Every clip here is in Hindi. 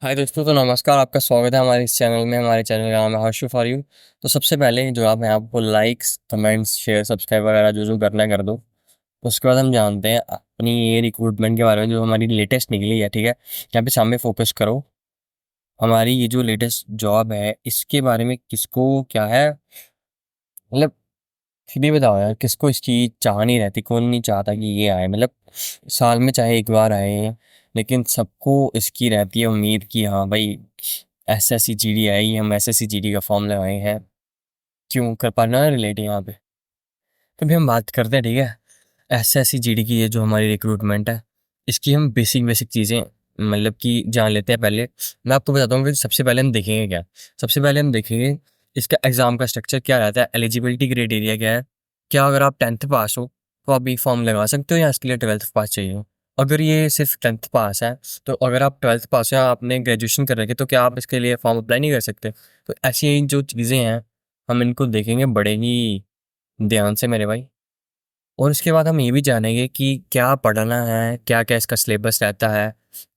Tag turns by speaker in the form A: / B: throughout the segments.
A: हाय दोस्तों, तो नमस्कार। आपका स्वागत है हमारे इस चैनल में। हमारे चैनल का नाम है हर्षू फॉर यू। तो सबसे पहले जो आप मैं आपको लाइक्स, कमेंट्स, शेयर, सब्सक्राइब वगैरह जो जो करना है कर दो। उसके बाद हम जानते हैं अपनी ये रिक्रूटमेंट के बारे में जो हमारी लेटेस्ट निकली है। ठीक है, यहाँ पे सामने फोकस करो। हमारी ये जो लेटेस्ट जॉब है इसके बारे में किसको क्या है, मतलब खुद ही बताओ यार, किसको इसकी चाह नहीं रहती? कौन नहीं चाहता कि ये आए? मतलब साल में चाहे एक बार आए, लेकिन सबको इसकी रहती है उम्मीद कि हाँ भाई S S C G D आई, हम S S C G D का फॉर्म लगाए हैं। क्यों कर पाना रिलेट यहाँ पे? तो भी हम बात करते हैं। ठीक है, S S C G D की ये जो हमारी रिक्रूटमेंट है, इसकी हम बेसिक बेसिक चीज़ें मतलब कि जान लेते हैं। पहले मैं आपको बताता हूँ कि सबसे पहले हम देखेंगे क्या। सबसे पहले हम देखेंगे इसका एग्ज़ाम का स्ट्रक्चर क्या रहता है, एलिजिबिलिटी क्राइटेरिया क्या है। क्या अगर आप 10th पास हो तो आप ये फॉर्म लगा सकते हो या इसके लिए 12th पास चाहिए हो? अगर ये सिर्फ 10th पास है तो अगर आप 12th पास या आपने ग्रेजुएशन कर रखी है तो क्या आप इसके लिए फॉर्म अप्लाई नहीं कर सकते? तो ऐसी जो चीज़ें हैं हम इनको देखेंगे बड़े ही ध्यान से मेरे भाई। और इसके बाद हम ये भी जानेंगे कि क्या पढ़ना है, क्या-क्या इसका सिलेबस रहता है,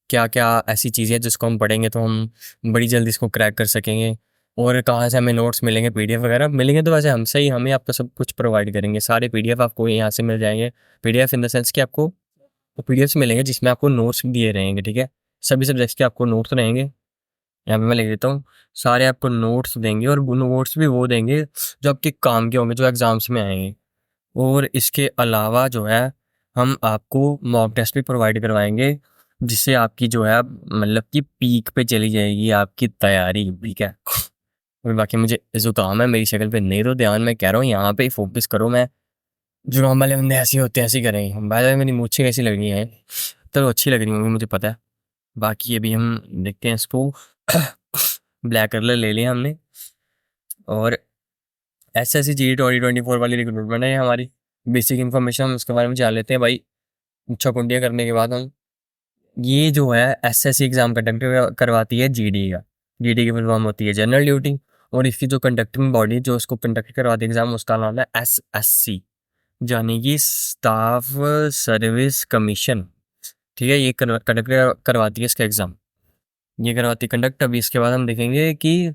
A: क्या-क्या ऐसी चीज़ें हैं जिसको हम पढ़ेंगे तो हम बड़ी जल्दी इसको क्रैक कर सकेंगे। और कहाँ से हमें नोट्स मिलेंगे, पीडीएफ वगैरह मिलेंगे तो वैसे हमसे ही, हमें आपको सब कुछ प्रोवाइड करेंगे। सारे पीडीएफ आपको यहाँ से मिल जाएँगे। पीडीएफ इन द सेंस कि आपको पीडीएफ्स मिलेंगे जिसमें आपको नोट्स दिए रहेंगे। ठीक है, सभी सब्जेक्ट्स के आपको नोट्स रहेंगे। यहाँ पे मैं लिख देता हूँ, सारे आपको नोट्स देंगे और वो नोट्स भी वो देंगे जो आपके काम के होंगे, जो एग्ज़ाम्स में आएँगे। और इसके अलावा जो है हम आपको मॉक टेस्ट भी प्रोवाइड करवाएंगे जिससे आपकी जो है मतलब कि पीक पे चली जाएगी आपकी तैयारी। ठीक है, और बाकी मुझे जुकाम है, मेरी शक्ल पे नहीं, तो ध्यान मैं कह रहा हूँ यहाँ पे फोकस करो। मैं जुकाम वाले बंदे ऐसे होते हैं, ऐसे ही करेंगे। बाय मेरी मूछें कैसी लग रही हैं? तो अच्छी लग रही होंगी मुझे पता है। बाकी अभी हम देखते हैं इसको। ब्लैक कलर ले लिया हमने। और एस एस सी जी 2024 वाली रिक्रूटमेंट है ये हमारी। बेसिक इन्फॉर्मेशन हम उसके बारे में जान लेते हैं भाई। चौकुंडिया करने के बाद हम ये जो है S S C exam conduct करवाती है जी डी का। जी डी की फुल फॉर्म होती है जनरल ड्यूटी। और इसकी जो कंडक्टिंग बॉडी जो इसको कंडक्ट करवाती है एग्ज़ाम, उसका नाम है एस एस सी, यानी कि स्टाफ सर्विस कमीशन। ठीक है, ये कंडक्ट करवाती है इसका एग्ज़ाम, ये करवाती है कंडक्ट। अभी इसके बाद हम देखेंगे कि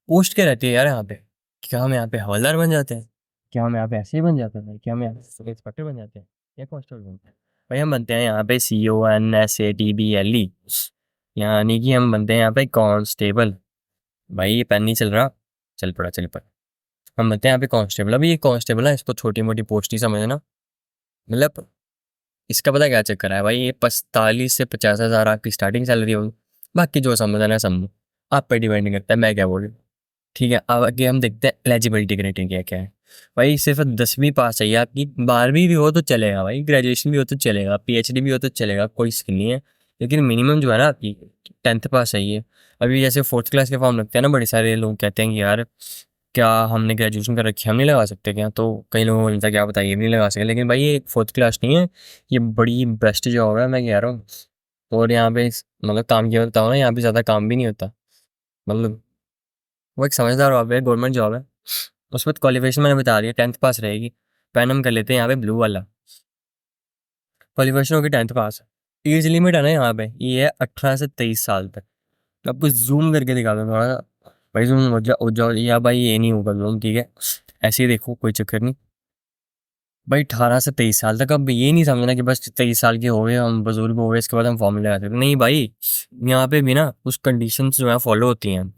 A: पोस्ट क्या रहती है यार यहाँ पे। क्या हम यहाँ पे हवलदार बन जाते हैं? क्या हम यहाँ पे ऐसे ही बन जाते हैं? क्या हम यहाँ पे इंस्पेक्टर बन जाते हैं या कांस्टेबल बनते हैं? भाई हम बनते हैं यहाँ पे C O N S T A B L E, यानी कि हम बनते हैं यहाँ पे कांस्टेबल। भाई ये पेन नहीं चल रहा, चल पड़ा चल पड़ा। हम बनते हैं यहाँ पे कांस्टेबल। अभी ये कांस्टेबल है, इसको छोटी मोटी पोस्ट ही समझना। मतलब इसका पता क्या चक्कर है भाई, ये 45 से 50 हज़ार आपकी स्टार्टिंग सैलरी होगी। बाकी जो समझना है समझो, आप पे डिपेंड करता है मैं क्या बोल रही हूँ। ठीक है, अब आगे हम देखते हैं एलिजिबिलिटी क्राइटेरिया क्या है। भाई सिर्फ 10वीं पास चाहिए आपकी, 12वीं भी हो तो चलेगा भाई, ग्रेजुएशन भी हो तो चलेगा, पीएचडी भी हो तो चलेगा, कोई स्किल नहीं है। लेकिन मिनिमम जो है ना आपकी 10th पास चाहिए। अभी जैसे 4th क्लास के फॉर्म लगते हैं ना, बड़े सारे लोग कहते हैं कि यार क्या हमने ग्रेजुएशन कर रखी है, हम नहीं लगा सकते क्या? तो कई लोगों को बोलता है क्या बताइए नहीं लगा सकते, लेकिन भाई ये 4th क्लास नहीं है, ये बड़ी बेस्ट जॉब है मैं कह रहा हूँ। और यहाँ पे मतलब काम किया बताओ ना, यहाँ पे ज़्यादा काम भी नहीं होता। मतलब वो एक समझदार जॉब है, गवर्नमेंट जॉब है। उसमें क्वालिफिकेशन मैंने बता दिया, 10th पास रहेगी। पेन हम कर लेते हैं यहाँ पे ब्लू वाला। क्वालिफिकेशन होगी 10th पास। एज लिमिट है ना यहाँ पे, ये है 18 से 23 साल तक। तो आपको जूम करके दिखा दो थोड़ा सा। भाई जूम हो जाओ या भाई ये नहीं होगा जूम, ठीक है, ऐसे ही देखो कोई चक्कर नहीं। भाई 18 से 23 साल तक। अब ये नहीं समझना कि बस 23 साल के हो गए हम बुजुर्ग हो गए इसके बाद हम फॉर्म ले आते, नहीं भाई। यहाँ पे भी ना कुछ कंडीशंस जो है फॉलो होती हैं।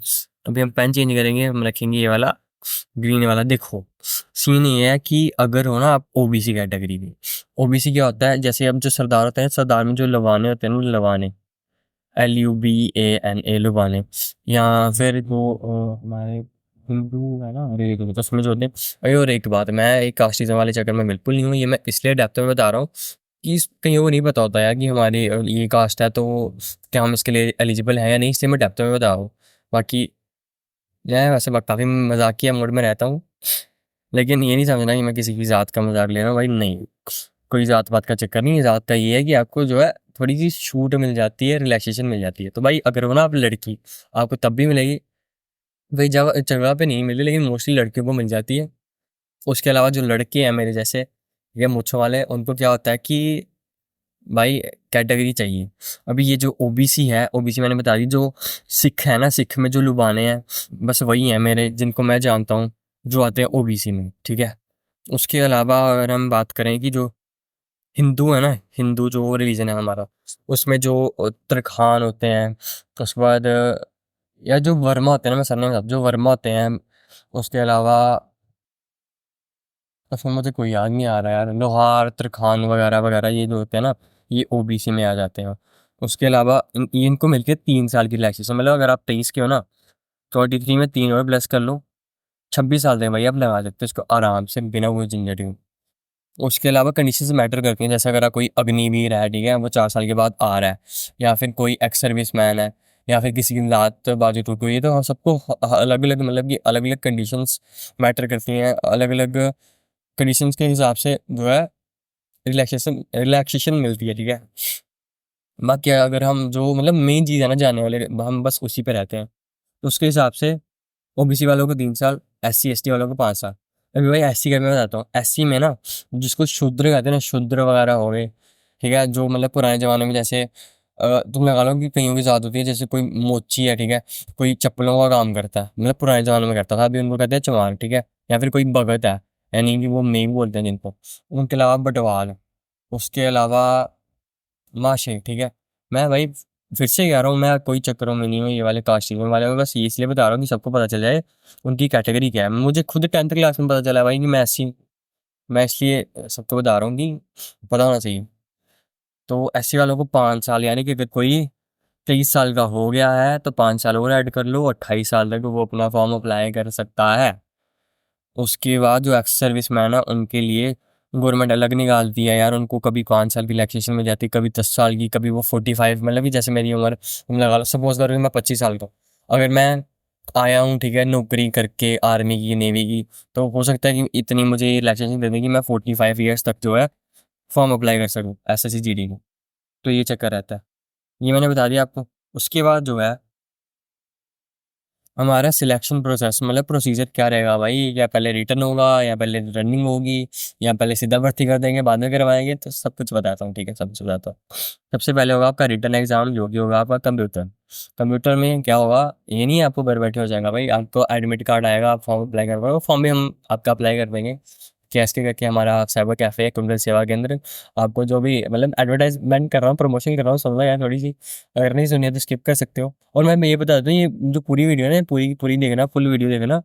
A: अभी हम पेन चेंज करेंगे, हम रखेंगे ये वाला ग्रीन वाला। देखो सीन ये है कि अगर हो ना आप ओबीसी कैटेगरी में। ओबीसी क्या होता है, जैसे अब जो सरदार होते हैं, सरदार में जो लवाने होते हैं ना, लवाने, LUBANA लुबाने, या फिर जो हमारे हिंदू है ना, अरे तो समझ होते हैं। अरे और एक बात, मैं एक कास्टिज्म वाले चक्कर में बिल्कुल नहीं हूँ, ये मैं इसलिए डेप्थ में बता रहा हूँ कि कहीं वो नहीं पता होता यार कि हमारी ये कास्ट है तो क्या हम इसके लिए एलिजिबल हैं या नहीं, इसलिए मैं डेप्थ में बता रहा हूँ। बाकी मैं वैसे काफ़ी मजाकिया मूड में रहता हूँ, लेकिन ये नहीं समझना कि मैं किसी की ज़ात का मजाक ले रहा हूँ भाई, नहीं। कोई ज़ात पात का चक्कर नहीं है, ज़ात का ये है कि आपको जो है थोड़ी सी छूट मिल जाती है, रिलैक्सेशन मिल जाती है। तो भाई अगर हो ना आप लड़की, आपको तब भी मिलेगी। भाई जगह जगह पे नहीं मिली, लेकिन मोस्टली लड़कियों को मिल जाती है। उसके अलावा जो लड़के हैं मेरे जैसे या मुझ वाले, उनको क्या होता है कि भाई कैटेगरी चाहिए। अभी ये जो ओबीसी है, ओबीसी मैंने बता दी, जो सिख है ना, सिख में जो लुबाने हैं, बस वही हैं मेरे जिनको मैं जानता हूँ जो आते हैं ओबीसी में, ठीक है। उसके अलावा अगर हम बात करें कि जो हिंदू है ना, हिंदू जो रिलीजन है हमारा, उसमें जो तरखान होते हैं, तो उसके बाद या जो वर्मा होते हैं ना, मैं सरनेम बता, जो वर्मा होते हैं, उसके अलावा उसमें मुझे कोई याद नहीं आ रहा यार, लोहार तरखान वगैरह वगैरह ये जो होते हैं ना, ये ओबीसी में आ जाते हैं। उसके अलावा इनको मिलके 3 साल की रिलैक्सेशन, मतलब अगर आप 23 के हो ना, 23 में 3 और प्लस कर लो, 26 साल तक भाई आप लगा सकते हो इसको आराम से बिना कोई झंझट के। उसके अलावा कंडीशंस मैटर करती हैं, जैसे अगर कोई अग्निवीर है, ठीक है, वो 4 साल के बाद आ रहा है, या फिर कोई एक्स सर्विस मैन है, या फिर किसी की लात बाजू टूट गई है, तो हम सबको अलग अलग, मतलब कि अलग अलग कंडीशंस मैटर करती हैं, अलग अलग कंडीशंस के हिसाब से जो है रिलैक्सेशन रिलैक्सेशन मिलती है, ठीक है। बाकी अगर हम जो मतलब मेन चीज़ है ना जानने वाले, हम बस उसी पे रहते हैं, तो उसके हिसाब से ओबीसी वालों को 3 साल, एससी एसटी वालों को 5 साल। अभी भाई एससी का मैं बताता हूँ, एससी में ना जिसको शूद्र कहते हैं ना, शूद्र वगैरह हो गए, ठीक है, जो मतलब पुराने ज़माने में जैसे तुम लगा लो कि कईयों की ज़ात होती है, जैसे कोई मोची है, ठीक है, कोई चप्पलों का काम करता है, मतलब पुराने ज़माने में करता था, अभी उनको कहते हैं चमार, ठीक है, या फिर कोई भगत है, यानी कि वो मेघ बोलते हैं जिनको। उनके अलावा बटवाल, उसके अलावा माशे, ठीक है। मैं भाई फिर से कह रहा हूँ, मैं कोई चक्करों में नहीं हूँ ये वाले कास्टिंग वाले में, बस ये इसलिए बता रहा हूँ कि सबको पता चल जाए उनकी कैटेगरी क्या है। मुझे खुद 10th क्लास में पता चला भाई कि मैं एससी, मैं इसलिए सबको बता रहा हूँ कि पता होना चाहिए। तो एससी वालों को 5 साल, यानी कि अगर कोई 23 साल का हो गया है तो 5 साल और ऐड कर लो, 28 साल तक वो अपना फॉर्म अप्लाई कर सकता है। उसके बाद जो एक्स सर्विस मैन है उनके लिए गवर्नमेंट अलग निकालती है यार, उनको कभी 5 साल की रिलैक्सेशन मिल जाती है, कभी 10 साल की, कभी वो 45, मतलब कि जैसे मेरी उम्र, तुम लगा लो, सपोज करो कि मैं 25 साल का हूँ, अगर मैं आया हूँ, ठीक है, नौकरी करके आर्मी की नेवी की, तो हो सकता है कि इतनी मुझे रिलैक्सेशन दे दें कि मैं 45 ईयर्स तक जो है फॉर्म अप्लाई कर सकूँ S S C G D को। तो ये चक्कर रहता है, ये मैंने बता दिया आपको। उसके बाद जो है हमारा सिलेक्शन प्रोसेस, मतलब प्रोसीजर क्या रहेगा भाई, या पहले रिटर्न होगा, या पहले रनिंग होगी, या पहले सीधा भर्ती कर देंगे बाद में करवाएंगे, तो सब कुछ बताता हूँ, ठीक है, सब कुछ बताता हूँ। सबसे पहले होगा आपका रिटर्न एग्जाम, जो कि होगा आपका कंप्यूटर। कंप्यूटर में क्या होगा, ये नहीं है आपको घर बैठे हो जाएगा भाई, आपको एडमिट कार्ड आएगा, आप फॉर्म अप्लाई कर पाओगे, फॉर्म भी हम आपका अप्लाई कर देंगे कैश के करके, हमारा साइबर कैफे है, कंप्यूटर सेवा केंद्र। आपको जो भी मतलब एडवर्टाइजमेंट कर रहा हूँ, प्रमोशन कर रहा हूँ, समझ यार थोड़ी सी, अगर नहीं सुनी है तो स्किप कर सकते हो। और मैं ये बता देता हूँ, ये जो पूरी वीडियो है ना, पूरी की पूरी देखना, फुल वीडियो देखना।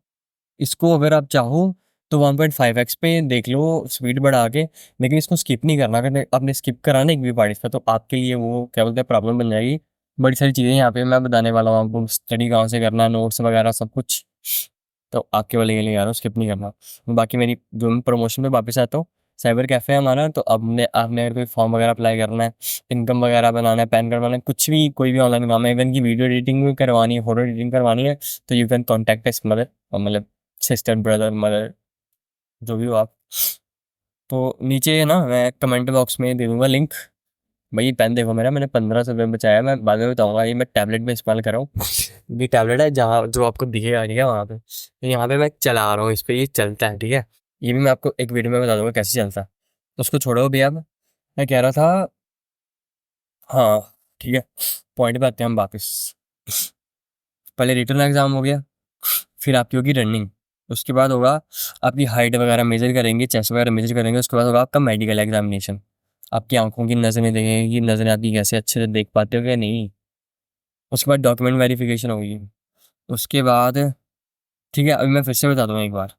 A: इसको अगर आप चाहो तो 1.5x पे देख लो स्पीड बढ़ा के, लेकिन इसको स्किप नहीं करना। अगर आपने स्किप करा ना एक भी पार्ट इसका, तो आपके लिए वो क्या बोलते हैं, प्रॉब्लम बन जाएगी। बड़ी सारी चीज़ें यहाँ पे मैं बताने वाला हूँ आपको, स्टडी कहाँ से करना, नोट्स वगैरह सब कुछ, तो आपके वाले के लिए यार स्किप नहीं करना। बाकी मेरी जो मैं प्रमोशन पे वापस आता हूँ, साइबर कैफ़े है हमारा, तो आपने आपने अगर कोई फॉर्म वगैरह अप्लाई करना है, इनकम वगैरह बनाना है, पैन कार्ड बनाना है, कुछ भी कोई भी ऑनलाइन काम है, इवन की वीडियो एडिटिंग भी करवानी है, फोटो एडिटिंग करवानी है, तो यू कैन कॉन्टैक्ट इस मदर, मतलब सिस्टर, ब्रदर, मदर, जो भी हो आप। तो नीचे ना मैं कमेंट बॉक्स में दे दूंगा लिंक। भाई पेन देखो मेरा, मैंने 1500 रुपये बचाया, मैं बाद में बताऊंगा, ये मैं टैबलेट में इस्तेमाल कर रहा हूँ। ये टैबलेट है जहाँ जो आपको दिखेगा, ठीक है, वहाँ पे, तो यहाँ पे मैं चला रहा हूँ, इस पे ये चलता है, ठीक है। ये भी मैं आपको एक वीडियो में बता दूंगा कैसे चलता है, तो उसको छोड़ो अभी। अब मैं कह रहा था, हाँ ठीक है, पॉइंट पे आते हैं हम वापस। पहले रिटर्न एग्जाम हो गया, फिर आपकी होगी रनिंग, उसके बाद होगा आपकी हाइट वगैरह मेजर करेंगे, चेस्ट वगैरह मेजर करेंगे, उसके बाद होगा आपका मेडिकल एग्जामिनेशन। आपकी आंखों की नज़रें देखेंगे कि नज़रें आपकी कैसे अच्छे से देख पाते हो क्या नहीं। उसके बाद डॉक्यूमेंट वेरिफिकेशन होगी। उसके बाद ठीक है, अभी मैं फिर से बता दूँ एक बार।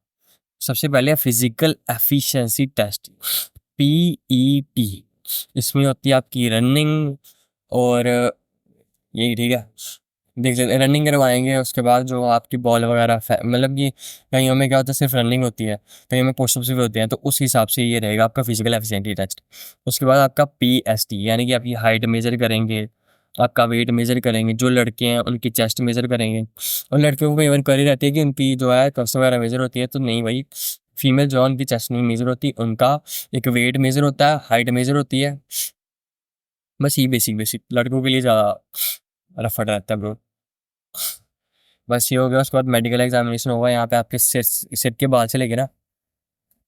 A: सबसे पहले फिजिकल एफिशिएंसी टेस्ट, पीईटी। इसमें होती है आपकी रनिंग, और यही, ठीक है, देख लेते रनिंग करवाएंगे। उसके बाद जो आपकी बॉल वगैरह मतलब कि कईयों में क्या होता है सिर्फ रनिंग होती है, कईयों में पुशअप्स भी होते हैं, तो उस हिसाब से ये रहेगा आपका फिजिकल एफिशिएंसी टेस्ट। उसके बाद आपका पीएसटी, यानी कि आपकी हाइट मेजर करेंगे, आपका वेट मेजर करेंगे, जो लड़के हैं उनकी चेस्ट मेजर करेंगे। और लड़कियों को इवन करी रहती है कि उनकी जो है कब्स वगैरह मेजर होती है, तो नहीं भाई, फीमेल जो है उनकी चेस्ट नहीं मेजर होती, उनका एक वेट मेजर होता है, हाइट मेजर होती है। बस ये बेसिक बेसिक लड़कों के लिए ज़्यादा रफड़ रहता है ब्रो। बस ये हो गया। उसके बाद मेडिकल एग्जामिनेशन होगा, यहाँ पे आपके सिर के बाल से लेके ना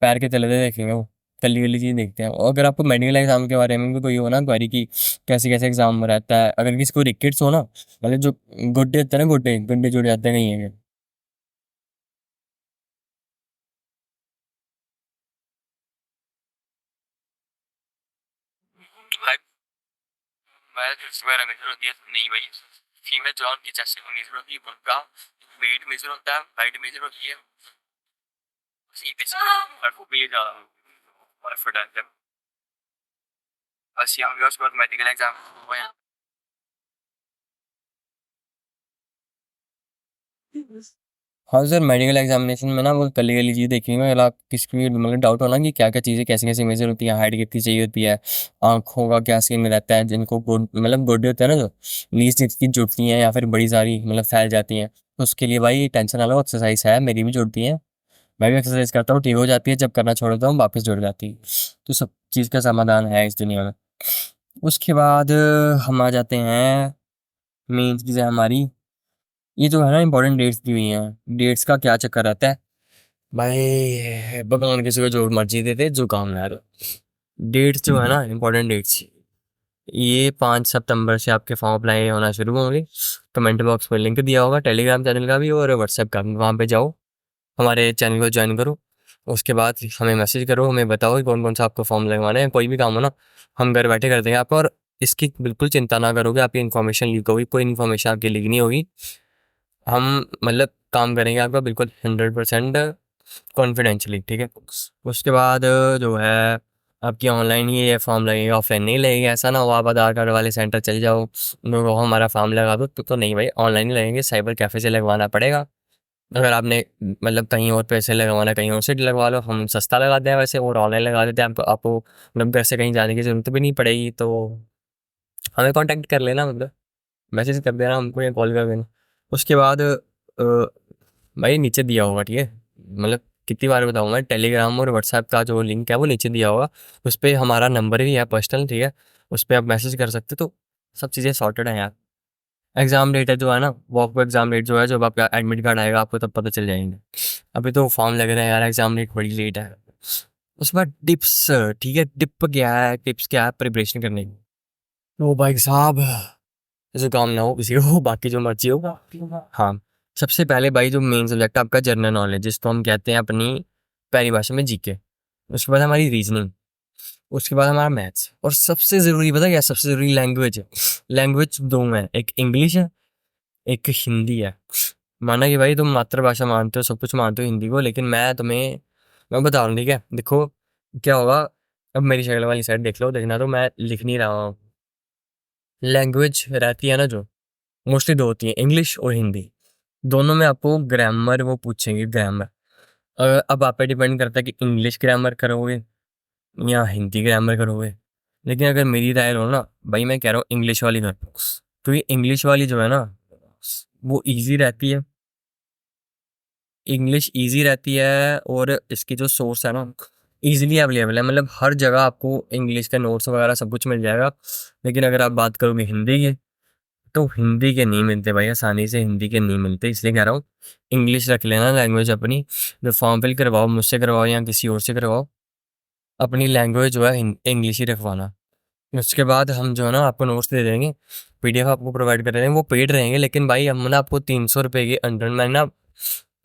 A: पैर के तले तक देखेंगे वो, कली वाली चीज़ देखते हैं। और अगर आपको मेडिकल एग्जाम के बारे में भी कोई हो ना क्वेरी की कैसे कैसे एग्जाम रहता है, अगर किसी को रिकेट्स हो ना, मतलब जो गुड्डे होते हैं ना, गुड्डे गुड्डे जुड़ जाते हैं कहीं है। भाई मैं वगैरह मेजर होती है नहीं भाई, फीमेल जॉन की चेस्ट मेजर होती है, उनका वेट मेजर होता है, हाइट मेजर होती है, उसी पे से और वो भी और फिर बस यहाँ पे उसके बाद मेडिकल एग्जाम हुए हैं। हाँ सर, मेडिकल एग्जामिनेशन में ना वो कली वाली चीज़ देखेंगे। अगर आप किसी भी मतलब डाउट हो ना कि क्या क्या चीज़ें कैसे कैसे मेजर होती है, हाइट कितनी चाहिए होती है, आंखों का क्या सीन रहता है, जिनको मतलब गोडे होते हैं ना, जो नीज जिसकी जुड़ती हैं या फिर बड़ी सारी मतलब फैल जाती हैं, तो उसके लिए भाई टेंशन ना लो, एक्सरसाइज है, मेरी भी जुड़ती है। मैं भी एक्सरसाइज करता हूँ, ठीक हो जाती है, जब करना छोड़ता हूँ वापस जुड़ जाती है। तो सब चीज़ का समाधान है इस दुनिया में। उसके बाद हम आ जाते हैं मेन चीज़ है हमारी, ये जो है ना इंपॉर्टेंट डेट्स दी हुई हैं। डेट्स का क्या चक्कर रहता है भाई, भगवान किसी को जो मर्जी दे दे, जो काम ना यार। डेट्स जो है ना इंपॉर्टेंट डेट्स, ये 5 सितंबर से आपके फॉर्म अप्लाई होना शुरू होंगे। कमेंट बॉक्स में लिंक दिया होगा टेलीग्राम चैनल का भी और व्हाट्सएप का भी, वहाँ पे जाओ, हमारे चैनल को ज्वाइन करो। उसके बाद हमें मैसेज करो, हमें बताओ कि कौन कौन सा आपको फॉर्म लगवाना है, कोई भी काम हो ना, हम घर बैठे कर देंगे आपको। और इसकी बिल्कुल चिंता ना करोगे, आपकी इन्फॉर्मेशन लीक होगी, कोई इन्फॉर्मेशन आपकी लीक नहीं होगी। हम मतलब काम करेंगे आपका बिल्कुल 100% कॉन्फिडेंशली, ठीक है। उसके बाद जो है आपकी ऑनलाइन ही ये फॉर्म लगेगा, ऑफलाइन नहीं लगेगा। ऐसा ना हो आप आधार कार्ड वाले सेंटर चल जाओ, उनको कहो हमारा फॉर्म लगा दो, तो नहीं भाई, ऑनलाइन ही लगेंगे, साइबर कैफ़े से लगवाना पड़ेगा। अगर आपने मतलब कहीं और पैसे लगवाना, कहीं और से लगवा लो, हम सस्ता लगाते हैं वैसे, और ऑनलाइन लगा देते हैं। आपको मतलब घर से कहीं जाने की ज़रूरत भी नहीं पड़ेगी, तो हमें कॉन्टैक्ट कर लेना, मतलब मैसेज कर देना हमको या कॉल कर देना। उसके बाद भाई नीचे दिया होगा, ठीक है, मतलब कितनी बार बताऊंगा, टेलीग्राम और व्हाट्सएप का जो लिंक है वो नीचे दिया होगा। उस पर हमारा नंबर भी है पर्सनल, ठीक है, उस पर आप मैसेज कर सकते हो। तो सब चीज़ें सॉर्टेड हैं यार। एग्ज़ाम डेट है जो है ना, वो आपको एग्ज़ाम डेट जो है, जब आपका एडमिट कार्ड आएगा आपको तब पता चल जाएंगे। अभी तो फॉर्म लग रहा है यार, एग्ज़ाम डेट बड़ी लेट है। उसके बाद टिप्स, ठीक है, टिप क्या है, टिप्स क्या है प्रिपरेशन करने की। तो भाई साहब, जैसे काम ना हो किसी को, बाकी जो मर्जी हो। हाँ, सबसे पहले भाई जो मेन सब्जेक्ट है आपका जनरल नॉलेज, जिसको हम कहते हैं अपनी प्यारी भाषा में जीके। उसके बाद हमारी रीजनिंग, उसके बाद हमारा मैथ्स, और सबसे ज़रूरी पता क्या है? सबसे ज़रूरी लैंग्वेज है। लैंग्वेज दो हैं, एक इंग्लिश है, एक हिंदी है। माना कि भाई तुम मातृभाषा मानते हो, सब कुछ मानते हो हिंदी को, लेकिन मैं बता रहा हूँ, ठीक है, देखो क्या होगा। अब मेरी शक्ल वाली साइड देख लो, देखना तो मैं लिख नहीं रहा हूँ। लैंग्वेज रहती है ना जो, मोस्टली दो होती हैं, इंग्लिश और हिंदी। दोनों में आपको ग्रामर वो पूछेंगे, ग्रामर। अब आप पे डिपेंड करता है कि इंग्लिश ग्रामर करोगे या हिंदी ग्रामर करोगे। लेकिन अगर मेरी राय लो ना भाई, मैं कह रहा हूँ इंग्लिश वाली कर, क्योंकि इंग्लिश वाली जो है ना वो इजी रहती है। इंग्लिश इजी रहती है, और इसकी जो सोर्स है ना इजीली अवेलेबल है, मतलब हर जगह आपको इंग्लिश के नोट्स वगैरह सब कुछ मिल जाएगा। लेकिन अगर आप बात करोगे हिंदी की, तो हिंदी के नहीं मिलते भाई, आसानी से हिंदी के नहीं मिलते, इसलिए कह रहा हूँ इंग्लिश रख लेना लैंग्वेज अपनी। जो फॉर्म फिल करवाओ, मुझसे करवाओ या किसी और से करवाओ, अपनी लैंग्वेज जो है इंग्लिश ही रखवाना। उसके बाद हम जो है ना आपको नोट्स दे देंगे, पीडीएफ आपको प्रोवाइड कर देंगे, वो पेड रहेंगे, लेकिन भाई हम ना आपको 300 रुपये के अंडर, मैंने ना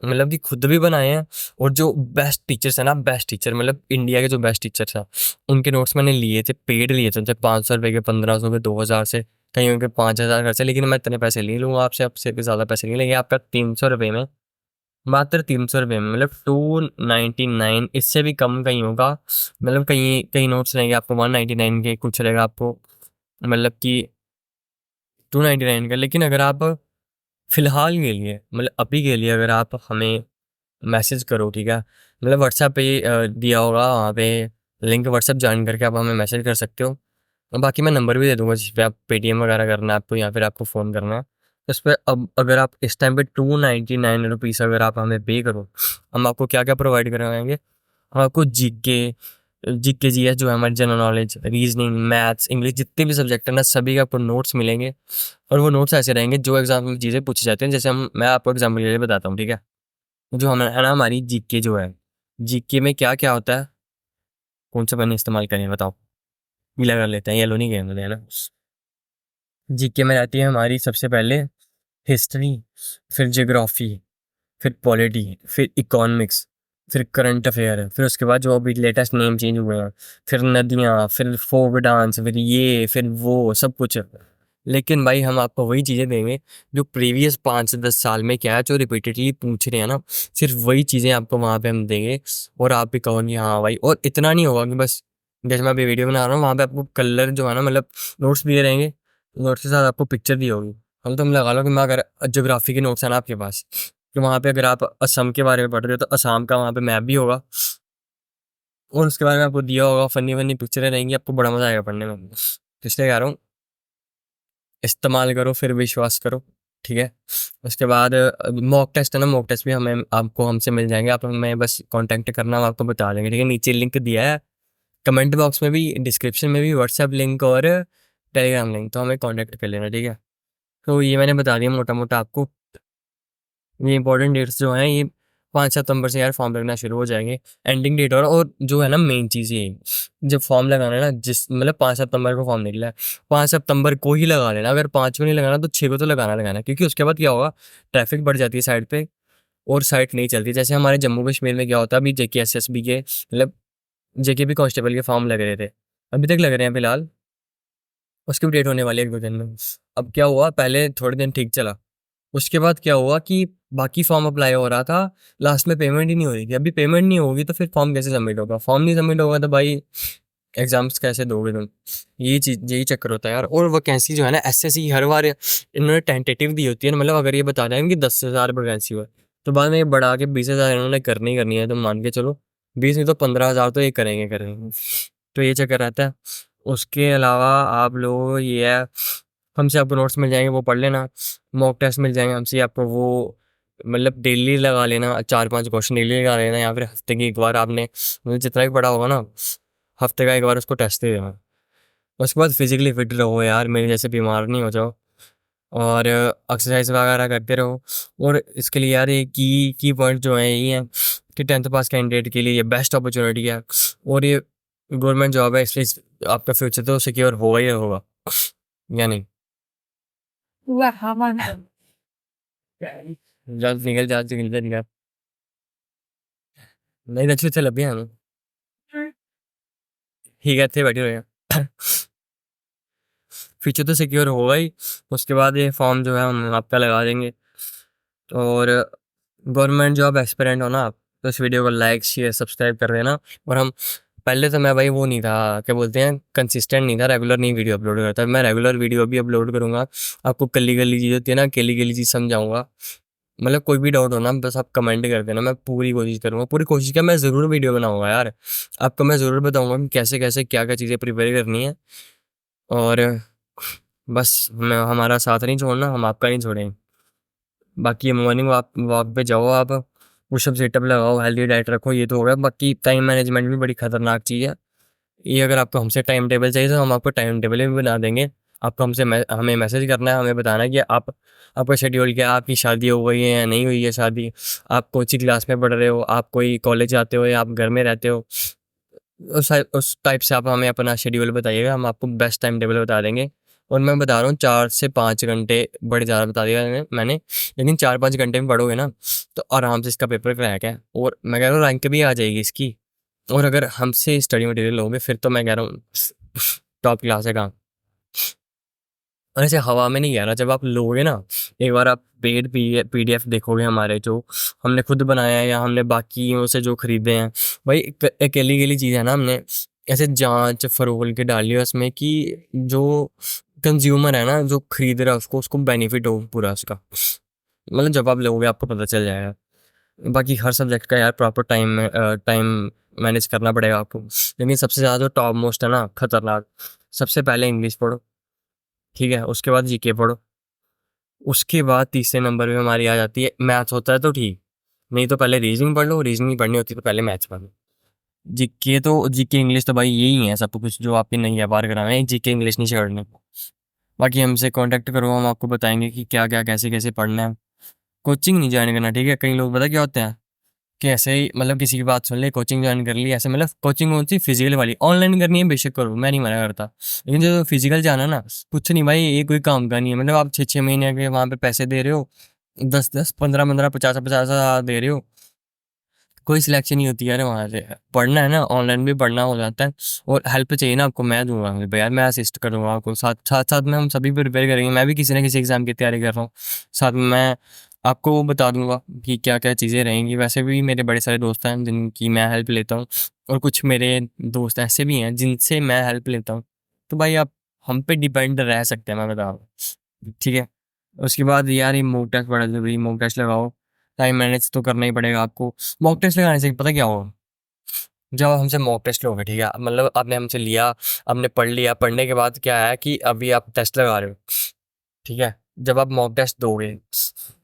A: मतलब कि खुद भी बनाए हैं। और जो बेस्ट टीचर्स हैं ना, बेस्ट टीचर मतलब इंडिया के जो बेस्ट टीचर्स हैं, उनके नोट्स मैंने लिए थे, पेड लिए थे उनसे, 500 रुपये के, 1500 के, 2000 से, कहीं के 5000 खर्चे। लेकिन मैं इतने पैसे नहीं लूँगा आपसे, आपसे भी ज़्यादा पैसे नहीं लेंगे, आपका 300 रुपये में, मात्र 300 रुपये में, मतलब 299, इससे भी कम कहीं होगा। मतलब कहीं कहीं नोट्स रहेंगे आपको 199 के, कुछ रहेगा आपको मतलब कि 299 का। लेकिन अगर आप फिलहाल के लिए, मतलब अभी के लिए, अगर आप हमें मैसेज करो, ठीक है, मतलब व्हाट्सएप पे दिया होगा, वहाँ पे लिंक, व्हाट्सएप ज्वाइन करके आप हमें मैसेज कर सकते हो। और बाकी मैं नंबर भी दे दूंगा जिस पे आप पेटीएम वगैरह करना है आपको, या फिर आपको फ़ोन करना है। इस पर अब अगर आप इस टाइम पे 299 रुपीज़ अगर आप हमें पे करो, हम आपको क्या क्या प्रोवाइड करवाएंगे। हम आपको जीके जीएस जो है हमारी general knowledge, reasoning, maths, English, जितने भी सब्जेक्ट है ना, सभी के आपको नोट्स मिलेंगे। और वो नोट्स ऐसे रहेंगे जो एग्जाम में चीज़ें पूछी जाती हैं। जैसे मैं आपको एग्जाम्पल के लिए बताता हूँ, ठीक है। जो हम है ना, हमारी जीके जो है, जीके में क्या क्या होता है, कौन सा पेन इस्तेमाल करें बताओ? पीला कर लेते हैं, येलो नहीं करेंगे है ना। जीके में रहती है हमारी सबसे पहले हिस्ट्री, फिर ज्योग्राफी, फिर पॉलिटी, फिर इकोनॉमिक्स, फिर करंट अफेयर, फिर उसके बाद जो अभी लेटेस्ट नेम चेंज हुए हैं, फिर नदियाँ, फिर फोक डांस, फिर ये फिर वो सब कुछ। लेकिन भाई हम आपको वही चीज़ें देंगे जो प्रीवियस 5 से 10 साल में क्या है, जो रिपीटेडली पूछ रहे हैं ना, सिर्फ वही चीज़ें आपको वहाँ पे हम देंगे। और आप भी कहोगे हाँ भाई। और इतना नहीं होगा कि बस जैसे मैं अभी वीडियो बना रहा हूँ वहाँ पे आपको कलर जो है ना, मतलब नोट्स दिए रहेंगे, नोट्स के साथ आपको पिक्चर दी होगी। हम तुम लगा लो कि मैं अगर ज्योग्राफी के नोट्स है ना आपके पास, तो वहाँ पे अगर आप असम के बारे में पढ़ रहे हो तो असम का वहाँ पे मैप भी होगा, और उसके बारे में आपको दिया होगा, फनी फनी पिक्चरें रहेंगी, आपको बड़ा मजा आएगा पढ़ने में। तो इसलिए कह रहा हूँ, इस्तेमाल करो फिर विश्वास करो, ठीक है। उसके बाद मॉक टेस्ट है ना, मॉक टेस्ट भी हमें आपको हमसे मिल जाएंगे, आप हमें बस कांटेक्ट करना, हम आपको बता देंगे, ठीक है। नीचे लिंक दिया है कमेंट बॉक्स में भी, डिस्क्रिप्शन में भी, व्हाट्सएप लिंक और टेलीग्राम लिंक, तो हमें कांटेक्ट कर लेना, ठीक है। तो ये मैंने बता दिया मोटा मोटा आपको। ये इंपॉर्टेंट डेट्स जो हैं, ये 5 सितंबर से यार फॉर्म लगना शुरू हो जाएंगे, एंडिंग डेट। और जो है ना मेन चीज़ ये, जब फॉर्म लगाना है ना, जिस मतलब 5 सितंबर को फॉर्म निकला है, 5 सितंबर को ही लगा लेना। अगर 5 को नहीं लगाना तो 6 को तो लगाना, क्योंकि उसके बाद क्या होगा, ट्रैफिक बढ़ जाती है साइड पे और साइट नहीं चलती। जैसे हमारे जम्मू कश्मीर में क्या होता है, अभी जेके एसएसबी के मतलब जेके भी कांस्टेबल के फॉर्म लग रहे थे, अभी तक लग रहे हैं फिलहाल, उसकी भी डेट होने वाली है 1-2 दिन में। अब क्या हुआ, पहले थोड़े दिन ठीक चला, उसके बाद क्या हुआ कि बाकी फॉर्म अप्लाई हो रहा था, लास्ट में पेमेंट ही नहीं हो रही थी। अभी पेमेंट नहीं होगी तो फिर फॉर्म कैसे सबमिट होगा, फॉर्म नहीं सबमिट होगा तो भाई एग्जाम्स कैसे दोगे तुम। यही चीज़, यही चक्कर होता है यार। और वैकेंसी जो है ना एसएससी हर बार इन्होंने टेंटेटिव दी होती है ना, मतलब अगर ये बता रहे हैं कि 10,000 वैकेंसी हुआ, तो बाद में ये बढ़ा के 20,000 इन्होंने करनी ही करनी है, तो मान के चलो 20 नहीं तो 15,000 तो ये करेंगे। तो ये चक्कर रहता है। उसके अलावा आप लोग ये है, हमसे आपको नोट्स मिल जाएंगे, वो पढ़ लेना। मॉक टेस्ट मिल जाएंगे हमसे आपको, वो मतलब डेली लगा लेना, 4-5 क्वेश्चन डेली लगा लेना, या फिर हफ्ते की एक बार आपने मतलब जितना भी पढ़ा होगा ना, हफ्ते का एक बार उसको टेस्ट दे देना। उसके बाद फिजिकली फिट रहो यार, मेरे जैसे बीमार नहीं हो जाओ, और एक्सरसाइज वगैरह करते रहो। और इसके लिए यार ये की पॉइंट जो है ये है कि 10th पास कैंडिडेट के लिए ये बेस्ट अपॉर्चुनिटी है, और ये गवर्नमेंट जॉब है, इसलिए आपका फ्यूचर तो सिक्योर होगा ही होगा, या नहीं? जल्द निकल, जल्द निकल निकल, नहीं अच्छे से लगे हैं ठीक है, थे बैठे हुए हैं फ्यूचर तो सिक्योर होगा ही। उसके बाद ये फॉर्म जो है हम आपका लगा देंगे। और गवर्नमेंट जॉब एस्पिरेंट हो ना आप, तो इस वीडियो को लाइक शेयर सब्सक्राइब कर देना। और हम पहले तो मैं भाई वो नहीं था, क्या बोलते हैं, कंसिस्टेंट नहीं था, रेगुलर नहीं वीडियो अपलोड करता, मैं रेगुलर वीडियो भी अपलोड करूँगा। आपको गली गली चीज़ होती है ना, गली गली चीज़ समझाऊंगा। मतलब कोई भी डाउट हो ना, बस आप कमेंट कर देना, मैं पूरी कोशिश करूँगा, पूरी कोशिश क्या, मैं ज़रूर वीडियो बनाऊँगा यार। आपको मैं ज़रूर बताऊँगा कि कैसे कैसे क्या क्या चीज़ें प्रिपेयर करनी है। और बस मैं हमारा साथ नहीं छोड़ना, हम आपका नहीं छोड़ेंगे। बाकी मॉर्निंग वॉक वॉक पे जाओ आप, पुशअप सेटअप लगाओ, हेल्दी डाइट रखो, ये तो हो गया। बाकी टाइम मैनेजमेंट भी बड़ी खतरनाक चीज़ है। ये अगर आपको हमसे टाइम टेबल चाहिए तो हम आपको टाइम टेबल भी बना देंगे। आपको हमें मैसेज करना है, हमें बताना है कि आप आपका शेड्यूल क्या है, आपकी शादी हो गई है या नहीं हुई है शादी, आप कौन सी क्लास में पढ़ रहे हो, आप कोई कॉलेज जाते हो या आप घर में रहते हो। उस टाइप से आप हमें अपना शेड्यूल बताइएगा, हम आपको बेस्ट टाइम टेबल बता देंगे। और मैं बता रहा हूँ 4 से 5 घंटे, बड़े ज़्यादा बता दिया मैंने, लेकिन 4-5 घंटे में पढ़ोगे ना तो आराम से इसका पेपर क्रैक है, और मैं कह रहा हूँ रैंक भी आ जाएगी इसकी। और अगर हमसे स्टडी मटेरियल लोगे फिर तो मैं कह रहा हूँ टॉप क्लास है काम। और ऐसे हवा में नहीं कह रहा, जब आप लोगे ना, एक बार आप पेड पीडीएफ देखोगे हमारे, जो हमने खुद बनाया है या हमने बाकियों से जो खरीदे हैं, भाई अकेली अकेली चीज़ है ना, हमने ऐसे जांच फरोल के डाली है उसमें कि जो कंज्यूमर है ना, जो खरीद रहा है उसको उसको बेनिफिट हो पूरा उसका। मतलब जब आप लोगे आपको पता चल जाएगा। बाकी हर सब्जेक्ट का यार प्रॉपर टाइम मैनेज करना पड़ेगा आपको, लेकिन सबसे ज़्यादा जो टॉप मोस्ट है ना खतरनाक, सबसे पहले इंग्लिश पढ़ो, ठीक है। उसके बाद जीके पढ़ो, उसके बाद तीसरे नंबर पे हमारी आ जाती है मैथ्स, होता है तो ठीक, नहीं तो पहले रीजनिंग पढ़ लो, रीजनिंग पढ़नी होती है तो पहले मैथ्स पढ़ लो। जीके तो जीके इंग्लिश तो भाई यही है सब कुछ जो आपकी नहीं है पार कराना है, जीके इंग्लिश नहीं छोड़ने। बाकी हमसे कांटेक्ट करो, हम आपको बताएंगे कि क्या क्या कैसे कैसे पढ़ना है। कोचिंग नहीं ज्वाइन करना, ठीक है। कई लोग पता क्या होते हैं कि ऐसे ही मतलब किसी की बात सुन ले, कोचिंग ज्वाइन कर ली ऐसे, मतलब कोचिंग कौन सी, फिजिकल वाली। ऑनलाइन करनी है बेशक करो, मैं नहीं मना करता, लेकिन जो फिजिकल जाना ना, कुछ नहीं भाई, ये कोई काम का नहीं है। मतलब आप 6-6 महीने के वहाँ पे पैसे दे रहे हो, 10-10, 15-15, 50-50 दे रहे हो, कोई सिलेक्शन नहीं होती यार वहाँ से। पढ़ना है ना, ऑनलाइन भी पढ़ना हो जाता है। और हेल्प चाहिए ना आपको, मैं दूंगा भाई यार, मैं असिस्ट करूँगा आपको, साथ साथ साथ में हम सभी प्रिपेयर करेंगे। मैं भी किसी ना किसी एग्ज़ाम की तैयारी कर रहा हूँ, साथ में मैं आपको वो बता दूंगा कि क्या क्या चीज़ें रहेंगी। वैसे भी मेरे बड़े सारे दोस्त हैं जिनकी मैं हेल्प लेता हूँ, और कुछ मेरे दोस्त ऐसे भी हैं जिनसे मैं हेल्प लेता हूँ। तो भाई आप हम पे डिपेंड रह सकते हैं, मैं बता रहा हूँ, ठीक है। उसके बाद यार ये मॉक टेस्ट बड़ा ज़रूरी, मॉक टेस्ट लगाओ, टाइम मैनेज तो करना ही पड़ेगा आपको। मॉक टेस्ट लगाने से पता क्या होगा, जब आप हमसे मॉक टेस्ट लोगे, ठीक है, मतलब आपने हमसे लिया, आपने पढ़ लिया, पढ़ने के बाद क्या है कि अभी आप टेस्ट लगा रहे हो, ठीक है। जब आप मॉक टेस्ट दोगे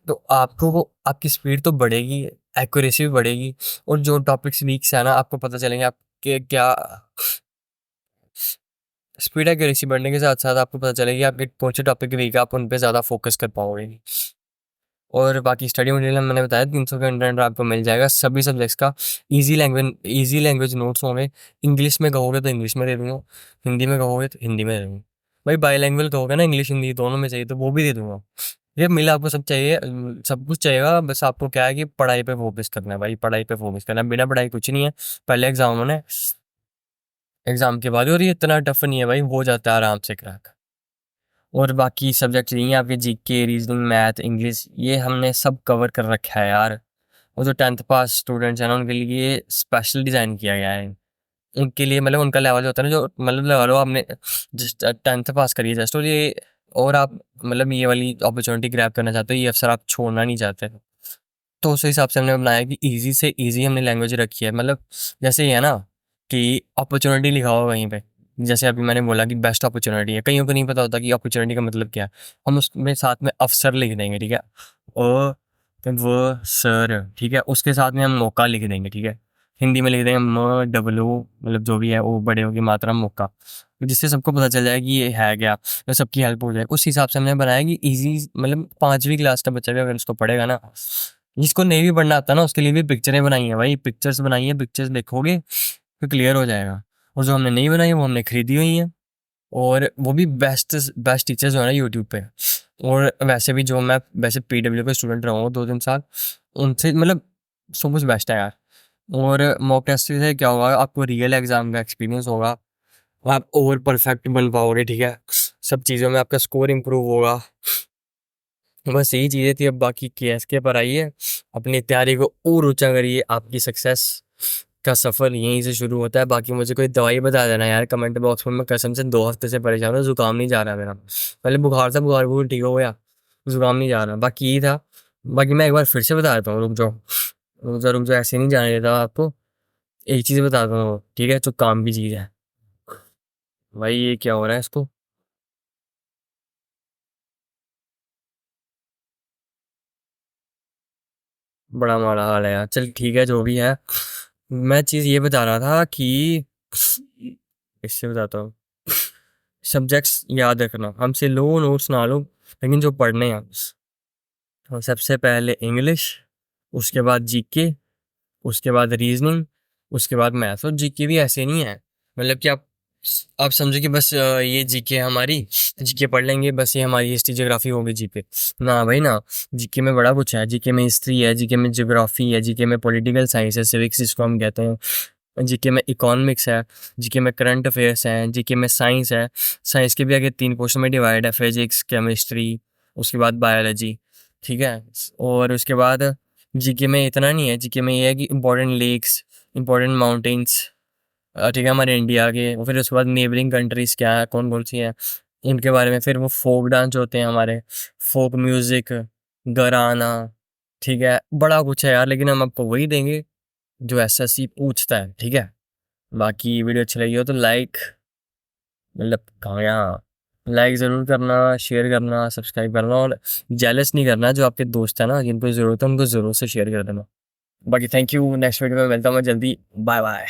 A: तो आपको वो आपकी स्पीड तो बढ़ेगी, एक्यूरेसी भी बढ़ेगी, और जो टॉपिक्स वीक है ना, आपको पता चलेंगे आपके क्या। स्पीड एक्यूरेसी बढ़ने के साथ साथ आपको पता चलेगा कि आपके कौन से टॉपिक वीक है, आप उन पे ज़्यादा फोकस कर पाओगे। और बाकी स्टडी मटेरियल मैंने बताया 300 के अंडर आपको मिल जाएगा सभी सब्जेक्ट्स का। इजी लैंग्वेज नोट्स होंगे। इंग्लिश में कहोगे तो इंग्लिश में दे दूंगा, हिंदी में कहोगे तो हिंदी में दे दूंगा। भाई बाईलैंग्वेज कहोगे ना, इंग्लिश हिंदी दोनों में चाहिए तो वो भी दे दूंगा। ये मिला आपको सब चाहिए, सब कुछ चाहिएगा, बस आपको क्या है कि पढ़ाई पे फोकस करना है भाई, पढ़ाई पे फोकस करना है, बिना पढ़ाई कुछ नहीं है। पहले एग्जाम होना है, एग्जाम के बाद, और ये इतना टफ नहीं है भाई, हो जाता है आराम से क्रैक। और बाकी सब्जेक्ट नहीं है आपके, जीके, रीजनिंग, मैथ, इंग्लिश, ये हमने सब कवर कर रखा है यार। और जो 10th पास स्टूडेंट्स हैं ना, उनके लिए स्पेशल डिज़ाइन किया गया है। उनके लिए मतलब उनका लेवल जो होता है ना, जो मतलब लगा लो आपने जस्ट 10th पास करिए जस्ट, और ये और आप मतलब ये वाली अपॉर्चुनिटी ग्रैब करना चाहते हो, ये अवसर आप छोड़ना नहीं चाहते, तो उस हिसाब से हमने बनाया कि ईज़ी से ईज़ी हमने लैंग्वेज रखी है। मतलब जैसे ये है ना कि अपॉर्चुनिटी लिखा हुआ कहीं पे, जैसे अभी मैंने बोला कि बेस्ट अपॉर्चुनिटी है, कईयों को नहीं पता होता कि अपॉर्चुनिटी का मतलब क्या है। हम उसमें साथ में अवसर लिख देंगे, ठीक है, ओ वो सर, ठीक है, उसके साथ में हम मौका लिख देंगे, ठीक है। हिंदी में लिख देंगे म डब्लू, मतलब जो भी है वो बड़े हो की मात्रा मौका, तो जिससे सबको पता चल जाए कि ये है क्या, तो सबकी हेल्प हो जाए। उस हिसाब से हमने बनाया कि ईजी, मतलब 5वीं क्लास का बच्चा भी अगर उसको पढ़ेगा ना, जिसको नहीं भी पढ़ना आता ना, उसके लिए भी पिक्चरें बनाई हैं भाई, पिक्चर्स बनाई हैं, पिक्चर्स देखोगे तो क्लियर हो जाएगा। और जो हमने नहीं बनाई वो हमने खरीदी हुई हैं, और वो भी बेस्ट बेस्ट टीचर्स जो है ना यूट्यूब पे। और वैसे भी जो मैं वैसे पीडब्ल्यू का स्टूडेंट रहा हूँ 2-3 साल, उनसे मतलब सब कुछ बेस्ट है यार। और मॉक टेस्ट से क्या होगा, आपको रियल एग्जाम का एक्सपीरियंस होगा, आप और परफेक्ट बन पाओगे, ठीक है, सब चीज़ों में आपका स्कोर इम्प्रूव होगा। बस यही चीज़ें थी। अब बाकी केएसके पर आइए, अपनी तैयारी को और ऊंचा करिए, आपकी सक्सेस का सफ़र यहीं से शुरू होता है। बाकी मुझे कोई दवाई बता देना यार कमेंट बॉक्स में, मैं कसम से 2 हफ्ते से परेशान हूँ, जुकाम नहीं जा रहा मेरा। पहले बुखार था, बुखार बिल्कुल ठीक हो गया, जुकाम नहीं जा रहा, बाकी यही था। बाकी मैं एक बार फिर से बता देता हूँ, रुक जाओ रुक जाओ, ऐसे नहीं जाने देता आपको। एक चीज़ बताता हूँ, ठीक है, जो काम की चीज़ है। भाई ये क्या हो रहा है इसको, बड़ा माड़ा हाल है यार। चल ठीक है, जो भी है, मैं चीज़ ये बता रहा था कि इससे बताता हूँ, सब्जेक्ट्स याद रखना, हमसे लो नोट्स ना लो, लेकिन जो पढ़ने हैं, तो सबसे पहले इंग्लिश, उसके बाद जीके, उसके बाद रीजनिंग, उसके बाद मैथ। और जीके भी ऐसे नहीं है मतलब कि आप समझो कि बस ये जीके हमारी, जीके पढ़ लेंगे बस, ये हमारी हिस्ट्री ज्योग्राफी होगी जीके, ना भाई ना। जीके में बड़ा कुछ है, जीके में हिस्ट्री है, जीके में ज्योग्राफी है, जीके में पॉलिटिकल साइंस है, सिविक्स जिसको हम कहते हैं, जीके में इकोनॉमिक्स है, जीके में करंट अफेयर्स हैं, जीके में साइंस है। साइंस के भी आगे 3 पोर्शन में डिवाइड है, फिजिक्स, केमिस्ट्री, उसके बाद बायोलॉजी, ठीक है। और उसके बाद जीके में इतना नहीं है, जीके में ये है कि इंपॉर्टेंट लेक्स, इंपॉर्टेंट माउंटेन्स, ठीक है, हमारे इंडिया के। और फिर उसके बाद नेबरिंग कंट्रीज़ क्या है, कौन कौन सी हैं, इनके बारे में। फिर वो फोक डांस होते हैं हमारे, फोक म्यूज़िक, घराना, ठीक है, बड़ा कुछ है यार, लेकिन हम आपको वही देंगे जो एसएससी पूछता है, ठीक है। बाकी वीडियो अच्छी लगी हो तो लाइक, मतलब कहाँ यहाँ, लाइक ज़रूर करना, शेयर करना, सब्सक्राइब करना, और जेलस नहीं करना, जो आपके दोस्त हैं ना जिनको ज़रूरत है उनको ज़रूर से शेयर कर देना। बाकी थैंक यू, नेक्स्ट वीडियो में मिलता हूँ मैं जल्दी, बाय बाय।